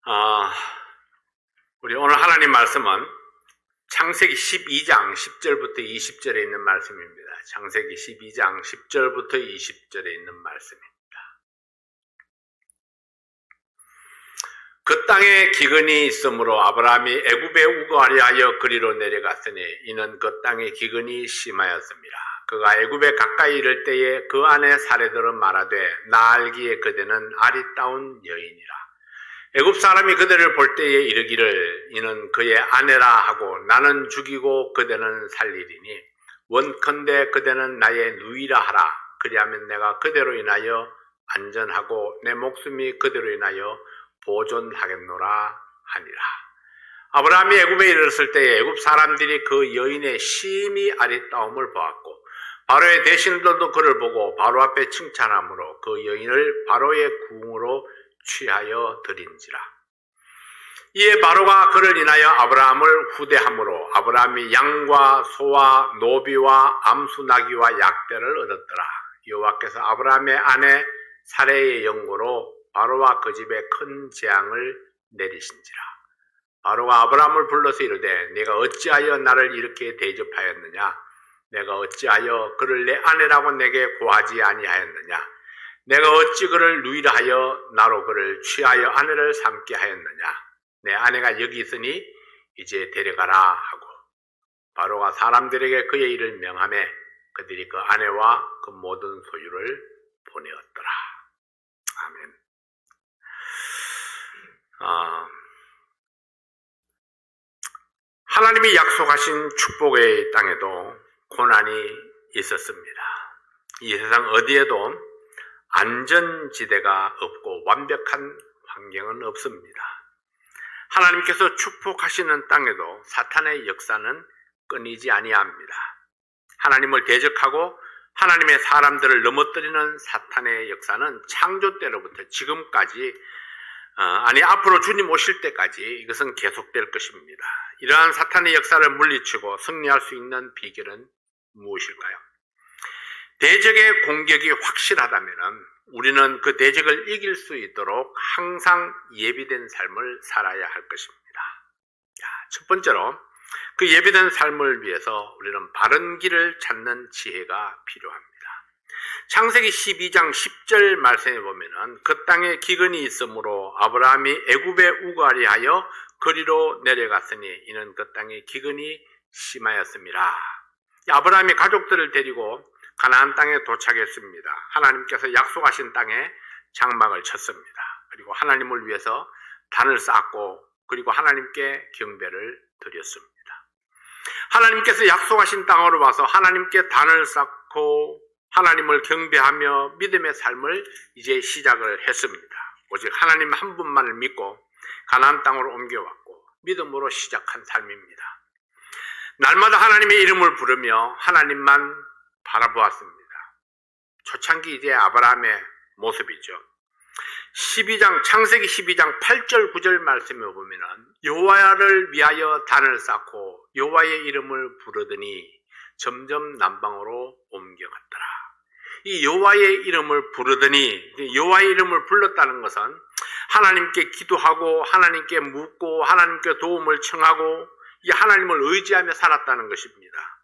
아, 우리 오늘 하나님 말씀은 창세기 12장 10절부터 20절에 있는 말씀입니다. 창세기 12장 10절부터 20절에 있는 말씀입니다. 그 땅에 기근이 있으므로 아브라함이 애굽에 우거하려 그리로 내려갔으니 이는 그 땅에 기근이 심하였습니다. 그가 애굽에 가까이 이를 때에 그 아내 사례들은 말하되 나 알기에 그대는 아리따운 여인이라. 애굽 사람이 그대를 볼 때에 이르기를 이는 그의 아내라 하고 나는 죽이고 그대는 살리리니 원컨대 그대는 나의 누이라 하라. 그리하면 내가 그대로 인하여 안전하고 내 목숨이 그대로 인하여 보존하겠노라 하니라. 아브라함이 애굽에 이르렀을 때에 애굽 사람들이 그 여인의 심히 아리따움을 보았고 바로의 대신들도 그를 보고 바로 앞에 칭찬함으로 그 여인을 바로의 궁으로 취하여 드린지라. 이에 바로가 그를 인하여 아브라함을 후대함으로 아브라함이 양과 소와 노비와 암수 나귀와 약대를 얻었더라. 여호와께서 아브라함의 아내 사레의 영고로 바로와 그 집에 큰 재앙을 내리신지라. 바로가 아브라함을 불러서 이르되 네가 어찌하여 나를 이렇게 대접하였느냐? 내가 어찌하여 그를 내 아내라고 내게 고하지 아니하였느냐? 내가 어찌 그를 누이라 하여 나로 그를 취하여 아내를 삼게 하였느냐? 내 아내가 여기 있으니 이제 데려가라 하고 바로가 사람들에게 그의 일을 명하매 그들이 그 아내와 그 모든 소유를 보내었더라. 아멘. 하나님이 약속하신 축복의 땅에도 고난이 있었습니다. 이 세상 어디에도 안전지대가 없고 완벽한 환경은 없습니다. 하나님께서 축복하시는 땅에도 사탄의 역사는 끊이지 아니합니다. 하나님을 대적하고 하나님의 사람들을 넘어뜨리는 사탄의 역사는 창조 때로부터 지금까지 앞으로 주님 오실 때까지 이것은 계속될 것입니다. 이러한 사탄의 역사를 물리치고 승리할 수 있는 비결은 무엇일까요? 대적의 공격이 확실하다면 우리는 그 대적을 이길 수 있도록 항상 예비된 삶을 살아야 할 것입니다. 첫 번째로 그 예비된 삶을 위해서 우리는 바른 길을 찾는 지혜가 필요합니다. 창세기 12장 10절 말씀에 보면은 그 땅에 기근이 있으므로 아브라함이 애굽에 우거하려 하여 그리로 내려갔으니 이는 그 땅에 기근이 심하였습니다. 아브라함이 가족들을 데리고 가나안 땅에 도착했습니다. 하나님께서 약속하신 땅에 장막을 쳤습니다. 그리고 하나님을 위해서 단을 쌓고 그리고 하나님께 경배를 드렸습니다. 하나님께서 약속하신 땅으로 와서 하나님께 단을 쌓고 하나님을 경배하며 믿음의 삶을 이제 시작을 했습니다. 오직 하나님 한 분만을 믿고 가나안 땅으로 옮겨왔고 믿음으로 시작한 삶입니다. 날마다 하나님의 이름을 부르며 하나님만 바라보았습니다. 초창기 이제 아브라함의 모습이죠. 창세기 12장 8절 9절 말씀에 보면은 여호와를 위하여 단을 쌓고 여호와의 이름을 부르더니 점점 남방으로 옮겨갔더라. 이 여호와의 이름을 부르더니 여호와의 이름을 불렀다는 것은 하나님께 기도하고 하나님께 묻고 하나님께 도움을 청하고 이 하나님을 의지하며 살았다는 것입니다.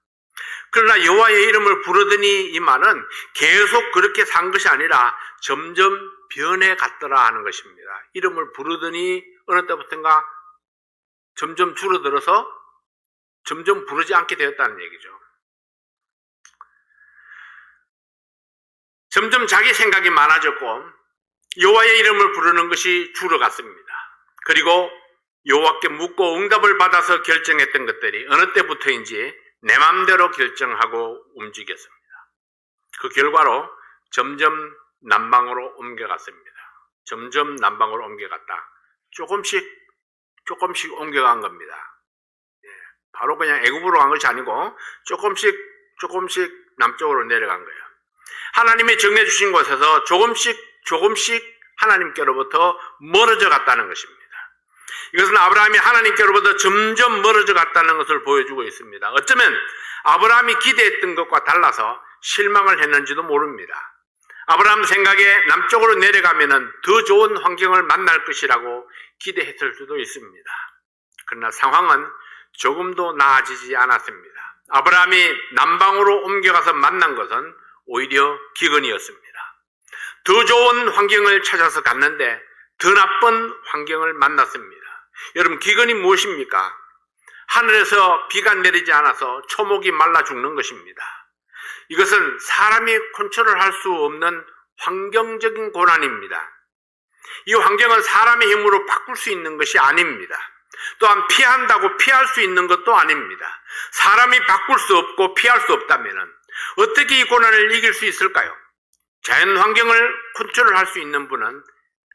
그러나 여호와의 이름을 부르더니 이 말은 계속 그렇게 산 것이 아니라 점점 변해갔더라 하는 것입니다. 이름을 부르더니 어느 때부터인가 점점 줄어들어서 점점 부르지 않게 되었다는 얘기죠. 점점 자기 생각이 많아졌고 여호와의 이름을 부르는 것이 줄어갔습니다. 그리고 여호와께 묻고 응답을 받아서 결정했던 것들이 어느 때부터인지 내 마음대로 결정하고 움직였습니다. 그 결과로 점점 남방으로 옮겨갔습니다. 점점 남방으로 옮겨갔다. 조금씩 옮겨간 겁니다. 바로 그냥 애굽으로 간 것이 아니고 조금씩 남쪽으로 내려간 거예요. 하나님이 정해주신 곳에서 조금씩 하나님께로부터 멀어져 갔다는 것입니다. 이것은 아브라함이 하나님께로부터 점점 멀어져 갔다는 것을 보여주고 있습니다. 어쩌면 아브라함이 기대했던 것과 달라서 실망을 했는지도 모릅니다. 아브라함 생각에 남쪽으로 내려가면은 더 좋은 환경을 만날 것이라고 기대했을 수도 있습니다. 그러나 상황은 조금도 나아지지 않았습니다. 아브라함이 남방으로 옮겨가서 만난 것은 오히려 기근이었습니다. 더 좋은 환경을 찾아서 갔는데 더 나쁜 환경을 만났습니다. 여러분, 기근이 무엇입니까? 하늘에서 비가 내리지 않아서 초목이 말라 죽는 것입니다. 이것은 사람이 컨트롤할 수 없는 환경적인 고난입니다. 이 환경은 사람의 힘으로 바꿀 수 있는 것이 아닙니다. 또한 피한다고 피할 수 있는 것도 아닙니다. 사람이 바꿀 수 없고 피할 수 없다면 어떻게 이 고난을 이길 수 있을까요? 자연 환경을 컨트롤할 수 있는 분은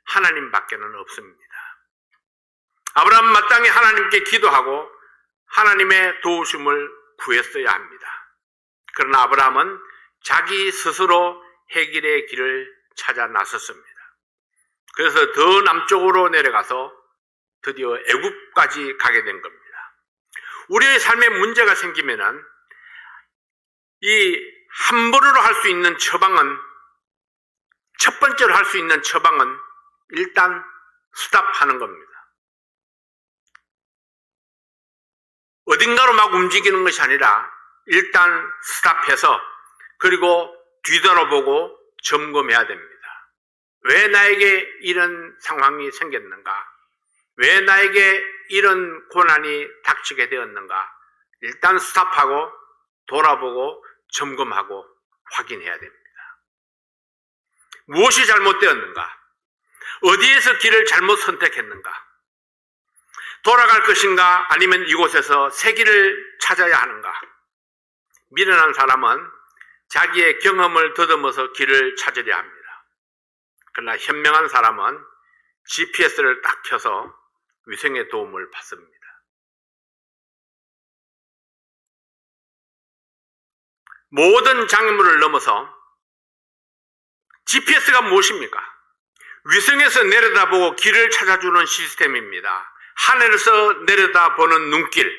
하나님밖에는 없습니다. 아브라함 마땅히 하나님께 기도하고 하나님의 도우심을 구했어야 합니다. 그러나 아브라함은 자기 스스로 해결의 길을 찾아 나섰습니다. 그래서 더 남쪽으로 내려가서 드디어 애굽까지 가게 된 겁니다. 우리의 삶에 문제가 생기면은 이 한 번으로 할 수 있는 처방은, 첫 번째로 할 수 있는 처방은 일단 스탑하는 겁니다. 어딘가로 막 움직이는 것이 아니라 일단 스탑해서 그리고 뒤돌아보고 점검해야 됩니다. 왜 나에게 이런 상황이 생겼는가? 왜 나에게 이런 고난이 닥치게 되었는가? 일단 스탑하고 돌아보고 점검하고 확인해야 됩니다. 무엇이 잘못되었는가? 어디에서 길을 잘못 선택했는가? 돌아갈 것인가? 아니면 이곳에서 새 길을 찾아야 하는가? 미련한 사람은 자기의 경험을 더듬어서 길을 찾으려 합니다. 그러나 현명한 사람은 GPS를 딱 켜서 위성의 도움을 받습니다. 모든 장애물을 넘어서 GPS가 무엇입니까? 위성에서 내려다보고 길을 찾아주는 시스템입니다. 하늘에서 내려다보는 눈길,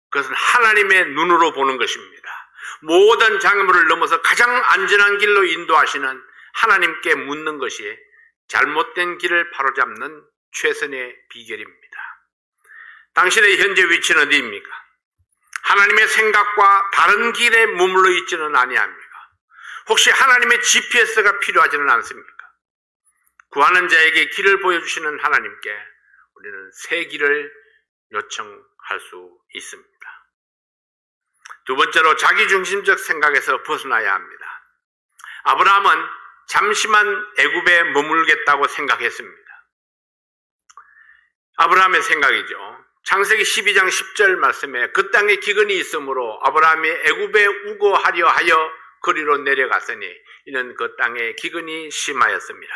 그것은 하나님의 눈으로 보는 것입니다. 모든 장애물을 넘어서 가장 안전한 길로 인도하시는 하나님께 묻는 것이 잘못된 길을 바로잡는 최선의 비결입니다. 당신의 현재 위치는 어디입니까? 하나님의 생각과 다른 길에 머물러 있지는 아니합니까? 혹시 하나님의 GPS가 필요하지는 않습니까? 구하는 자에게 길을 보여주시는 하나님께 우리는 새 길을 요청할 수 있습니다. 두 번째로 자기중심적 생각에서 벗어나야 합니다. 아브라함은 잠시만 애굽에 머물겠다고 생각했습니다. 아브라함의 생각이죠. 창세기 12장 10절 말씀에 그 땅에 기근이 있으므로 아브라함이 애굽에 우거하려 하여 거리로 내려갔으니 이는 그 땅에 기근이 심하였습니다.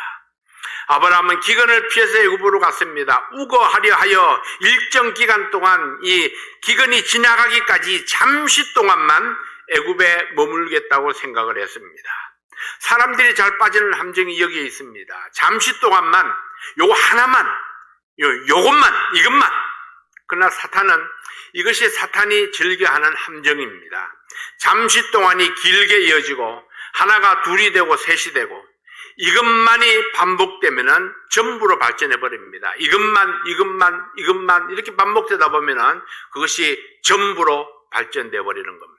아브라함은 기근을 피해서 애굽으로 갔습니다. 우거하려 하여 일정 기간 동안 이 기근이 지나가기까지 잠시 동안만 애굽에 머물겠다고 생각을 했습니다. 사람들이 잘 빠지는 함정이 여기에 있습니다. 잠시 동안만, 요거 하나만, 이것만. 그러나 사탄은 이것이 사탄이 즐겨하는 함정입니다. 잠시 동안이 길게 이어지고 하나가 둘이 되고 셋이 되고 이것만이 반복되면은 전부로 발전해 버립니다. 이것만 이렇게 반복되다 보면은 그것이 전부로 발전돼 버리는 겁니다.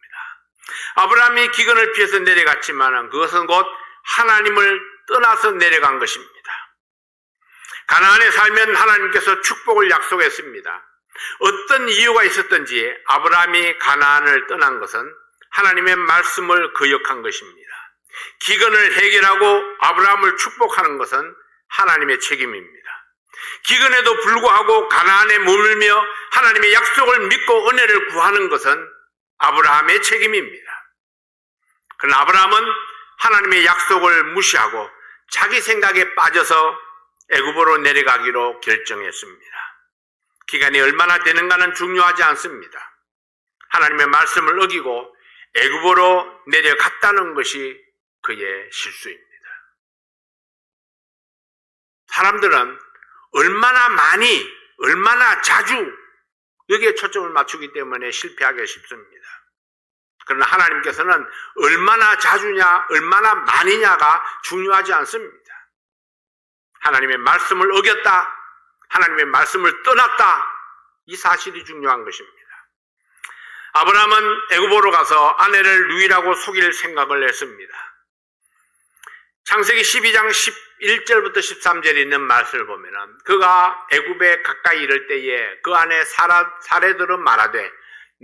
아브라함이 기근을 피해서 내려갔지만은 그것은 곧 하나님을 떠나서 내려간 것입니다. 가나안에 살면 하나님께서 축복을 약속했습니다. 어떤 이유가 있었든지 아브라함이 가나안을 떠난 것은 하나님의 말씀을 거역한 것입니다. 기근을 해결하고 아브라함을 축복하는 것은 하나님의 책임입니다. 기근에도 불구하고 가나안에 머물며 하나님의 약속을 믿고 은혜를 구하는 것은 아브라함의 책임입니다. 그러나 아브라함은 하나님의 약속을 무시하고 자기 생각에 빠져서 애굽으로 내려가기로 결정했습니다. 기간이 얼마나 되는가는 중요하지 않습니다. 하나님의 말씀을 어기고 애굽으로 내려갔다는 것이 그의 실수입니다. 사람들은 얼마나 많이, 얼마나 자주 여기에 초점을 맞추기 때문에 실패하기 쉽습니다. 그러나 하나님께서는 얼마나 자주냐, 얼마나 많이냐가 중요하지 않습니다. 하나님의 말씀을 어겼다, 하나님의 말씀을 떠났다, 이 사실이 중요한 것입니다. 아브라함은 애굽으로 가서 아내를 누이라고 속일 생각을 했습니다. 창세기 12장 11절부터 13절에 있는 말씀을 보면은 그가 애굽에 가까이 이를 때에 그 아내 사레들은 말하되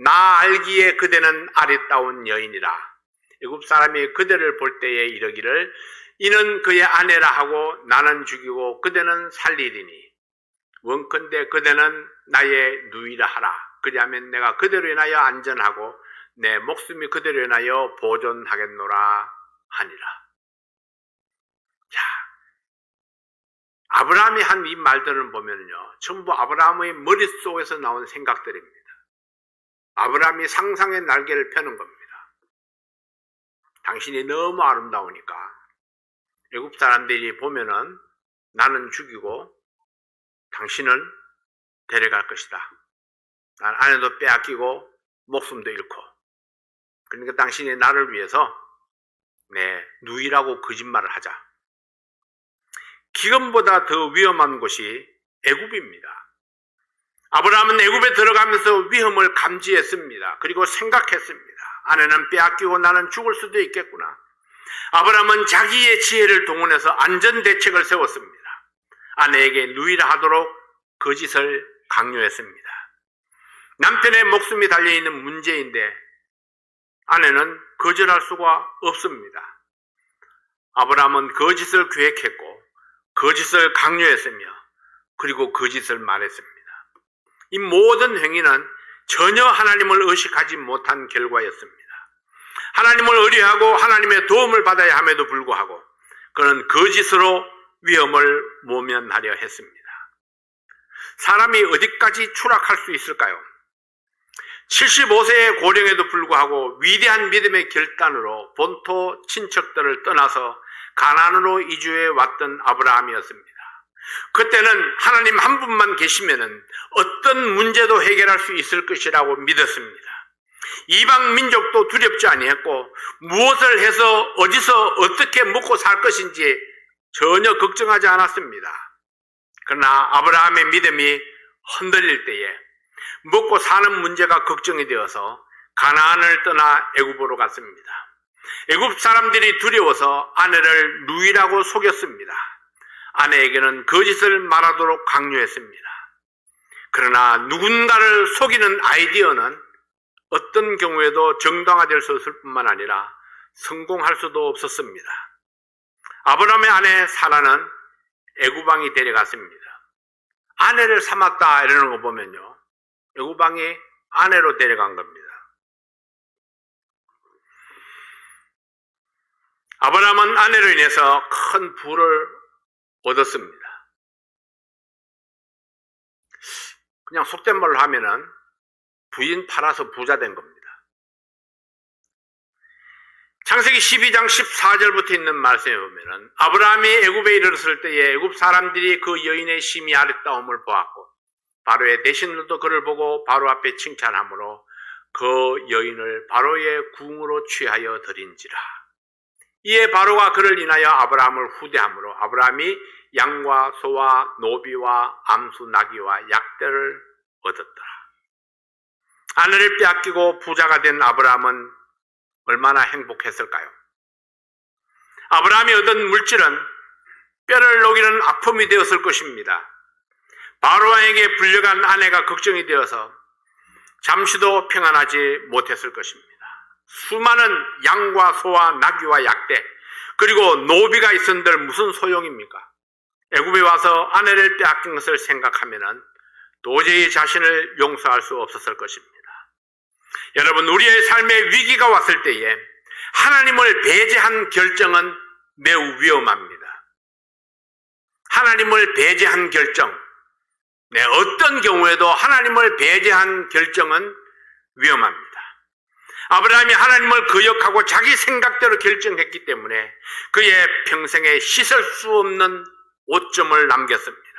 나 알기에 그대는 아리따운 여인이라. 애굽 사람이 그대를 볼 때에 이르기를 이는 그의 아내라 하고 나는 죽이고 그대는 살리리니 원컨대 그대는 나의 누이라 하라. 그리하면 내가 그대로 인하여 안전하고 내 목숨이 그대로 인하여 보존하겠노라 하니라. 자, 아브라함이 한 이 말들을 보면요, 전부 아브라함의 머릿속에서 나온 생각들입니다. 아브라함이 상상의 날개를 펴는 겁니다. 당신이 너무 아름다우니까 애굽 사람들이 보면은 나는 죽이고 당신은 데려갈 것이다. 난 아내도 빼앗기고 목숨도 잃고, 그러니까 당신이 나를 위해서 내 누이라고 거짓말을 하자. 기근보다 더 위험한 곳이 애굽입니다. 아브라함은 애굽에 들어가면서 위험을 감지했습니다. 그리고 생각했습니다. 아내는 빼앗기고 나는 죽을 수도 있겠구나. 아브라함은 자기의 지혜를 동원해서 안전 대책을 세웠습니다. 아내에게 누이라 하도록 거짓을 강요했습니다. 남편의 목숨이 달려있는 문제인데 아내는 거절할 수가 없습니다. 아브라함은 거짓을 계획했고 거짓을 강요했으며 그리고 거짓을 말했습니다. 이 모든 행위는 전혀 하나님을 의식하지 못한 결과였습니다. 하나님을 의뢰하고 하나님의 도움을 받아야 함에도 불구하고 그는 거짓으로 위험을 모면하려 했습니다. 사람이 어디까지 추락할 수 있을까요? 75세의 고령에도 불구하고 위대한 믿음의 결단으로 본토 친척들을 떠나서 가나안으로 이주해 왔던 아브라함이었습니다. 그때는 하나님 한 분만 계시면은 어떤 문제도 해결할 수 있을 것이라고 믿었습니다. 이방 민족도 두렵지 아니했고 무엇을 해서 어디서 어떻게 먹고 살 것인지 전혀 걱정하지 않았습니다. 그러나 아브라함의 믿음이 흔들릴 때에 먹고 사는 문제가 걱정이 되어서 가나안을 떠나 애굽으로 갔습니다. 애굽 사람들이 두려워서 아내를 누이라고 속였습니다. 아내에게는 거짓을 말하도록 강요했습니다. 그러나 누군가를 속이는 아이디어는 어떤 경우에도 정당화될 수 없을 뿐만 아니라 성공할 수도 없었습니다. 아브라함의 아내 사라는 애굽왕이 데려갔습니다. 아내를 삼았다 이러는 거 보면요, 애굽왕이 아내로 데려간 겁니다. 아브라함은 아내로 인해서 큰 부를 얻었습니다. 그냥 속된 말로 하면은 부인 팔아서 부자 된 겁니다. 창세기 12장 14절부터 있는 말씀에 보면은 아브라함이 애굽에 이르렀을 때에 애굽 사람들이 그 여인의 심히 아름다움을 보았고 바로의 대신들도 그를 보고 바로 앞에 칭찬하므로 그 여인을 바로의 궁으로 취하여 드린지라. 이에 바로가 그를 인하여 아브라함을 후대하므로 아브라함이 양과 소와 노비와 암수 나귀와 약대를 얻었더라. 아내를 빼앗기고 부자가 된 아브라함은 얼마나 행복했을까요? 아브라함이 얻은 물질은 뼈를 녹이는 아픔이 되었을 것입니다. 바로왕에게 불려간 아내가 걱정이 되어서 잠시도 평안하지 못했을 것입니다. 수많은 양과 소와 나귀와 약대 그리고 노비가 있은들 무슨 소용입니까? 애굽에 와서 아내를 빼앗긴 것을 생각하면 도저히 자신을 용서할 수 없었을 것입니다. 여러분, 우리의 삶에 위기가 왔을 때에 하나님을 배제한 결정은 매우 위험합니다. 하나님을 배제한 결정, 어떤 경우에도 하나님을 배제한 결정은 위험합니다. 아브라함이 하나님을 거역하고 자기 생각대로 결정했기 때문에 그의 평생에 씻을 수 없는 오점을 남겼습니다.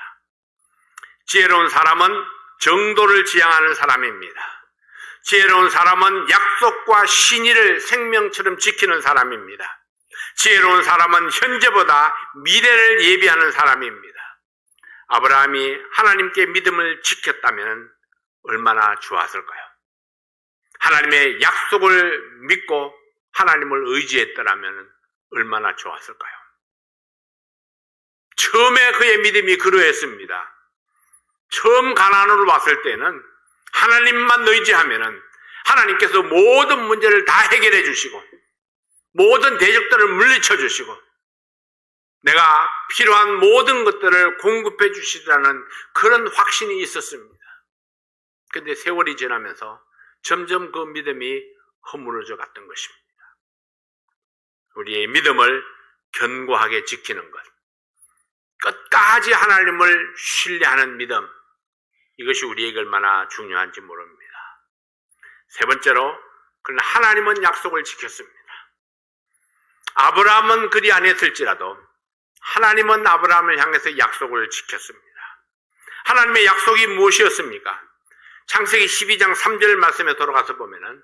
지혜로운 사람은 정도를 지향하는 사람입니다. 지혜로운 사람은 약속과 신의를 생명처럼 지키는 사람입니다. 지혜로운 사람은 현재보다 미래를 예비하는 사람입니다. 아브라함이 하나님께 믿음을 지켰다면 얼마나 좋았을까요? 하나님의 약속을 믿고 하나님을 의지했더라면 얼마나 좋았을까요? 처음에 그의 믿음이 그러했습니다. 처음 가나안으로 왔을 때는 하나님만 의지하면 하나님께서 모든 문제를 다 해결해 주시고 모든 대적들을 물리쳐 주시고 내가 필요한 모든 것들을 공급해 주시라는 그런 확신이 있었습니다. 그런데 세월이 지나면서 점점 그 믿음이 허물어져 갔던 것입니다. 우리의 믿음을 견고하게 지키는 것, 끝까지 하나님을 신뢰하는 믿음, 이것이 우리에게 얼마나 중요한지 모릅니다. 세 번째로, 그러나 하나님은 약속을 지켰습니다. 아브라함은 그리 아니었을지라도 하나님은 아브라함을 향해서 약속을 지켰습니다. 하나님의 약속이 무엇이었습니까? 창세기 12장 3절 말씀에 돌아가서 보면은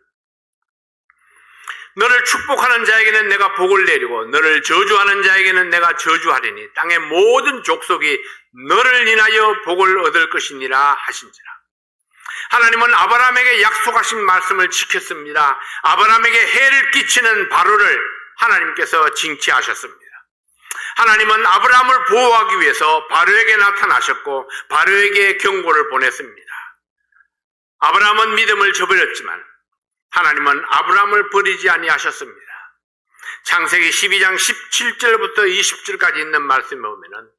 너를 축복하는 자에게는 내가 복을 내리고 너를 저주하는 자에게는 내가 저주하리니 땅의 모든 족속이 너를 인하여 복을 얻을 것이니라 하신지라. 하나님은 아브라함에게 약속하신 말씀을 지켰습니다. 아브라함에게 해를 끼치는 바로를 하나님께서 징치하셨습니다. 하나님은 아브라함을 보호하기 위해서 바로에게 나타나셨고 바로에게 경고를 보냈습니다. 아브라함은 믿음을 저버렸지만 하나님은 아브라함을 버리지 아니하셨습니다. 창세기 12장 17절부터 20절까지 있는 말씀에 보면은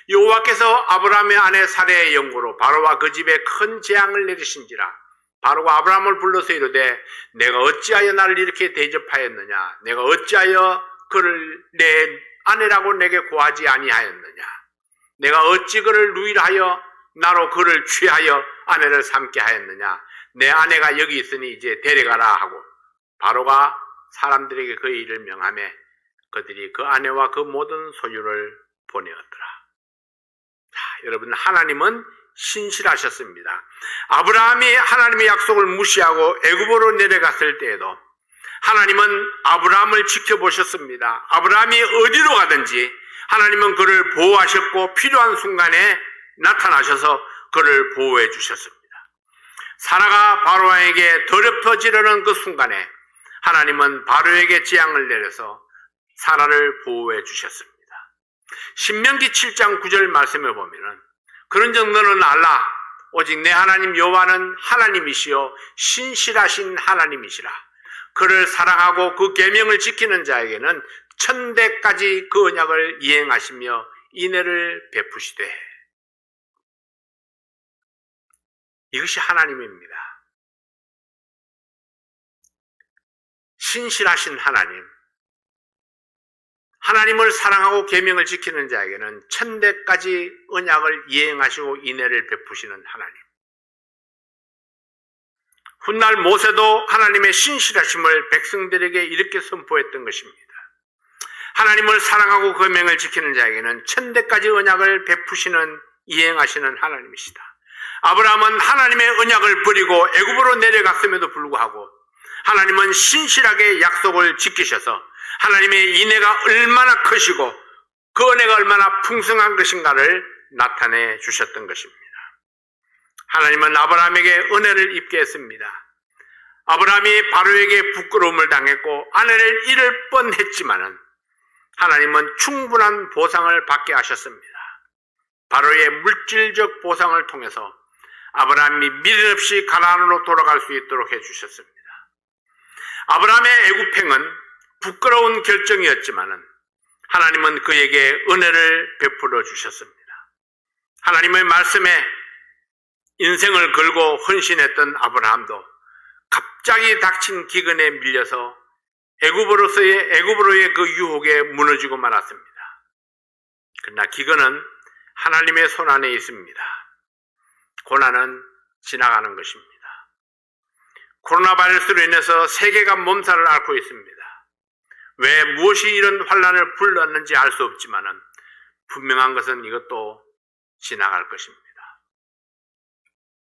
여호와께서 아브라함의 아내 사레의 영고로 바로와 그 집에 큰 재앙을 내리신지라. 바로가 아브라함을 불러서 이르되 내가 어찌하여 나를 이렇게 대접하였느냐, 내가 어찌하여 그를 내 아내라고 내게 고하지 아니하였느냐, 내가 어찌 그를 누이하여 나로 그를 취하여 아내를 삼게 하였느냐, 내 아내가 여기 있으니 이제 데려가라 하고 바로가 사람들에게 그 일을 명하며 그들이 그 아내와 그 모든 소유를 보내었더라. 자, 여러분, 하나님은 신실하셨습니다. 아브라함이 하나님의 약속을 무시하고 애굽으로 내려갔을 때에도 하나님은 아브라함을 지켜보셨습니다. 아브라함이 어디로 가든지 하나님은 그를 보호하셨고 필요한 순간에 나타나셔서 그를 보호해 주셨습니다. 사라가 바로에게 더럽혀지려는 그 순간에 하나님은 바로에게 재앙을 내려서 사라를 보호해 주셨습니다. 신명기 7장 9절 말씀에 보면은 그런즉 너는 알라 오직 내 하나님 여호와는 하나님이시요 신실하신 하나님이시라. 그를 사랑하고 그 계명을 지키는 자에게는 천대까지 그 언약을 이행하시며 인애를 베푸시되. 이것이 하나님입니다. 신실하신 하나님, 하나님을 사랑하고 계명을 지키는 자에게는 천대까지 언약을 이행하시고 인애를 베푸시는 하나님. 훗날 모세도 하나님의 신실하심을 백성들에게 이렇게 선포했던 것입니다. 하나님을 사랑하고 계명을 지키는 자에게는 천대까지 언약을 베푸시는 이행하시는 하나님이시다. 아브라함은 하나님의 언약을 버리고 애굽으로 내려갔음에도 불구하고 하나님은 신실하게 약속을 지키셔서 하나님의 인애가 얼마나 크시고 그 은혜가 얼마나 풍성한 것인가를 나타내 주셨던 것입니다. 하나님은 아브라함에게 은혜를 입게 했습니다. 아브라함이 바로에게 부끄러움을 당했고 아내를 잃을 뻔했지만은 하나님은 충분한 보상을 받게 하셨습니다. 바로의 물질적 보상을 통해서 아브라함이 미련 없이 가나안으로 돌아갈 수 있도록 해주셨습니다. 아브라함의 애굽행은 부끄러운 결정이었지만은 하나님은 그에게 은혜를 베풀어 주셨습니다. 하나님의 말씀에 인생을 걸고 헌신했던 아브라함도 갑자기 닥친 기근에 밀려서 애굽으로의 그 유혹에 무너지고 말았습니다. 그러나 기근은 하나님의 손 안에 있습니다. 고난은 지나가는 것입니다. 코로나 바이러스로 인해서 세계가 몸살을 앓고 있습니다. 왜 무엇이 이런 환란을 불렀는지 알 수 없지만은 분명한 것은 이것도 지나갈 것입니다.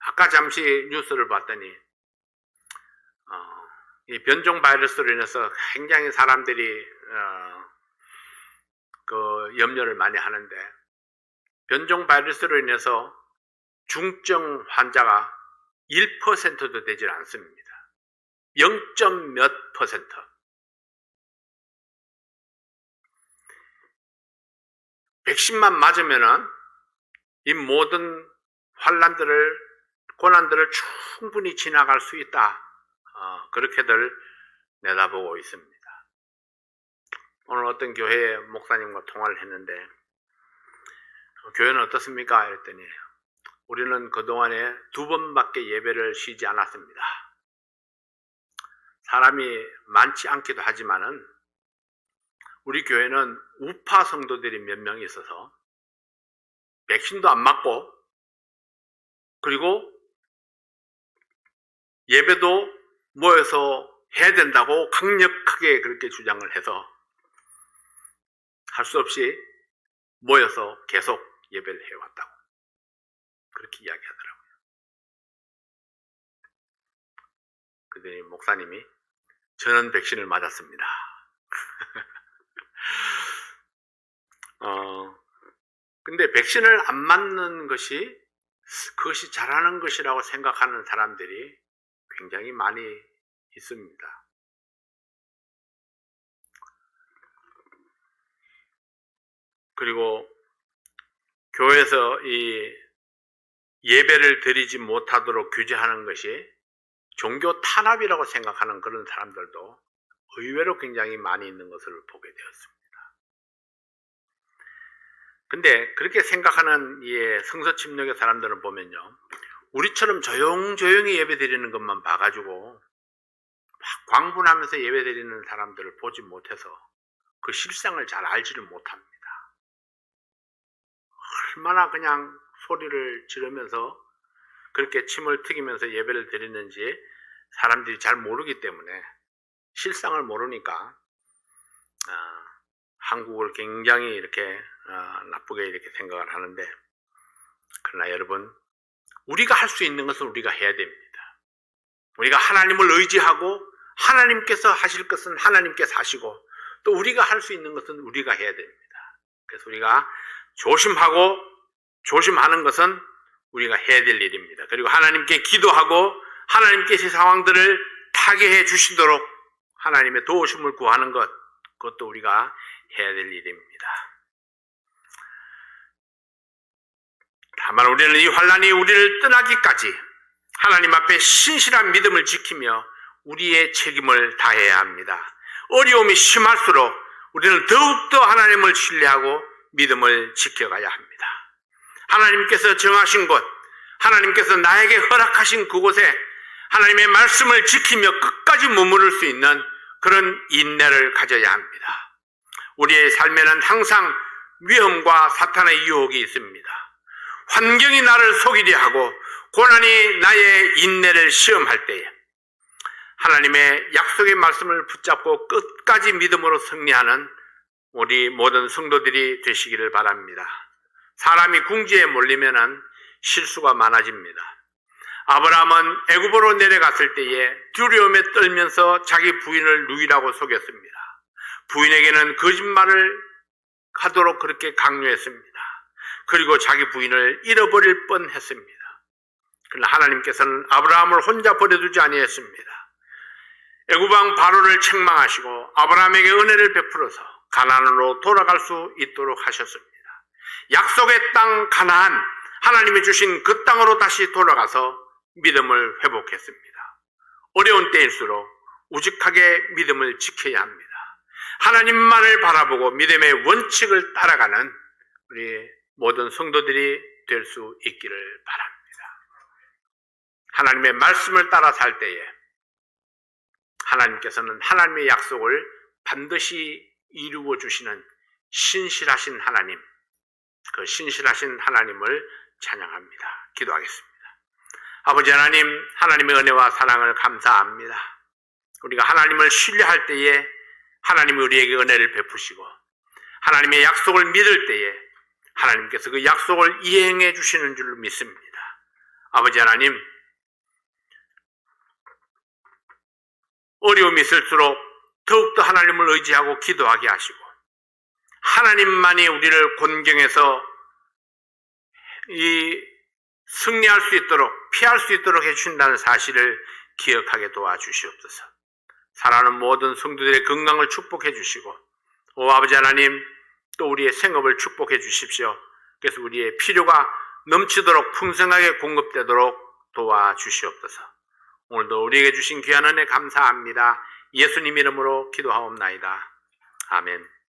아까 잠시 뉴스를 봤더니 이 변종 바이러스로 인해서 굉장히 사람들이 그 염려를 많이 하는데, 변종 바이러스로 인해서 중증 환자가 1%도 되질 않습니다. 0. 몇 퍼센트. 백신만 맞으면은 이 모든 고난들을 충분히 지나갈 수 있다. 그렇게들 내다보고 있습니다. 오늘 어떤 교회 목사님과 통화를 했는데, 교회는 어떻습니까? 했더니, 우리는 그동안에 2번밖에 예배를 쉬지 않았습니다. 사람이 많지 않기도 하지만은, 우리 교회는 우파 성도들이 몇 명 있어서, 백신도 안 맞고, 그리고 예배도 모여서 해야 된다고 강력하게 그렇게 주장을 해서 할 수 없이 모여서 계속 예배를 해왔다고 그렇게 이야기하더라고요. 그랬더니 목사님이, 저는 백신을 맞았습니다. 근데 백신을 안 맞는 것이 그것이 잘하는 것이라고 생각하는 사람들이 굉장히 많이 있습니다. 그리고 교회에서 이 예배를 드리지 못하도록 규제하는 것이 종교 탄압이라고 생각하는 그런 사람들도 의외로 굉장히 많이 있는 것을 보게 되었습니다. 근데 그렇게 생각하는 성서 침략의 사람들을 보면요, 우리처럼 조용조용히 예배 드리는 것만 봐가지고 막 광분하면서 예배 드리는 사람들을 보지 못해서 그 실상을 잘 알지를 못합니다. 얼마나 그냥 소리를 지르면서 그렇게 침을 튀기면서 예배를 드리는지 사람들이 잘 모르기 때문에, 실상을 모르니까 한국을 굉장히 이렇게 나쁘게 이렇게 생각을 하는데, 그러나 여러분, 우리가 할 수 있는 것은 우리가 해야 됩니다. 우리가 하나님을 의지하고 하나님께서 하실 것은 하나님께서 하시고, 또 우리가 할 수 있는 것은 우리가 해야 됩니다. 그래서 우리가 조심하는 것은 우리가 해야 될 일입니다. 그리고 하나님께 기도하고 하나님께서 상황들을 타개해 주시도록 하나님의 도우심을 구하는 것, 그것도 우리가 해야 될 일입니다. 다만 우리는 이 환난이 우리를 떠나기까지 하나님 앞에 신실한 믿음을 지키며 우리의 책임을 다해야 합니다. 어려움이 심할수록 우리는 더욱더 하나님을 신뢰하고 믿음을 지켜가야 합니다. 하나님께서 정하신 곳, 하나님께서 나에게 허락하신 그곳에 하나님의 말씀을 지키며 끝까지 머무를 수 있는 그런 인내를 가져야 합니다. 우리의 삶에는 항상 위험과 사탄의 유혹이 있습니다. 환경이 나를 속이려 하고 고난이 나의 인내를 시험할 때에 하나님의 약속의 말씀을 붙잡고 끝까지 믿음으로 승리하는 우리 모든 성도들이 되시기를 바랍니다. 사람이 궁지에 몰리면은 실수가 많아집니다. 아브라함은 애굽으로 내려갔을 때에 두려움에 떨면서 자기 부인을 누이라고 속였습니다. 부인에게는 거짓말을 하도록 그렇게 강요했습니다. 그리고 자기 부인을 잃어버릴 뻔했습니다. 그러나 하나님께서는 아브라함을 혼자 버려두지 아니했습니다. 애굽왕 바로를 책망하시고 아브라함에게 은혜를 베풀어서 가나안으로 돌아갈 수 있도록 하셨습니다. 약속의 땅 가나안, 하나님이 주신 그 땅으로 다시 돌아가서 믿음을 회복했습니다. 어려운 때일수록 우직하게 믿음을 지켜야 합니다. 하나님만을 바라보고 믿음의 원칙을 따라가는 우리 모든 성도들이 될 수 있기를 바랍니다. 하나님의 말씀을 따라 살 때에 하나님께서는 하나님의 약속을 반드시 이루어 주시는 신실하신 하나님, 그 신실하신 하나님을 찬양합니다. 기도하겠습니다. 아버지 하나님, 하나님의 은혜와 사랑을 감사합니다. 우리가 하나님을 신뢰할 때에 하나님이 우리에게 은혜를 베푸시고 하나님의 약속을 믿을 때에 하나님께서 그 약속을 이행해 주시는 줄로 믿습니다. 아버지 하나님, 어려움이 있을수록 더욱더 하나님을 의지하고 기도하게 하시고 하나님만이 우리를 곤경해서 승리할 수 있도록 피할 수 있도록 해주신다는 사실을 기억하게 도와주시옵소서. 사랑하는 모든 성도들의 건강을 축복해 주시고 오 아버지 하나님 또 우리의 생업을 축복해 주십시오. 그래서 우리의 필요가 넘치도록 풍성하게 공급되도록 도와주시옵소서. 오늘도 우리에게 주신 귀한 은혜 감사합니다. 예수님 이름으로 기도하옵나이다. 아멘.